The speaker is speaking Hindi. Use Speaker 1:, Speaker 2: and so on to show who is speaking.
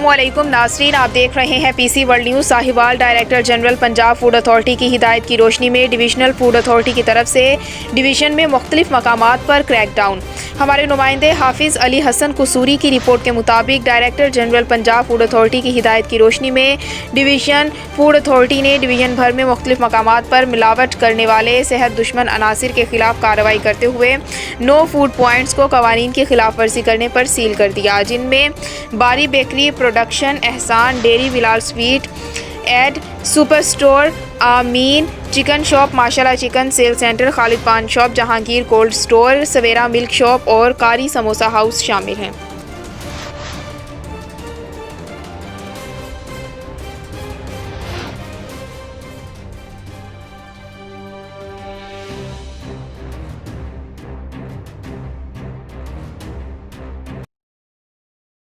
Speaker 1: अस्सलामुअलैकुम नाज़रीन, आप देख रहे हैं PC world news. Sahiwal director general Punjab food authority की हिदायत की रोशनी में डिविजनल फूड अथॉरिटी की तरफ से डिवीज़न में मुख्तलिफ मकामात पर क्रैकडाउन। हमारे नुमाइंदे हाफिज़ अली हसन कुसूरी की रिपोर्ट के मुताबिक director general Punjab food authority की हिदायत की रोशनी में डिवीज़न फूड अथॉरिटी ने डिवीज़न भर में मुख्तलिफ मकामात पर मिलावट करने वाले सेहत दुश्मन अनासिर के खिलाफ कार्रवाई करते हुए 9 फूड पॉइंट्स को कवानीन की खिलाफ वर्जी करने पर सील कर दिया, जिनमें Bari bakery production, Ehsan dairy, Bilal sweet and super store, Ameen chicken shop, Mashallah chicken sale centre, Khalid paan shop, Jahangir cold store, Savera milk shop और कारी समोसा हाउस शामिल हैं।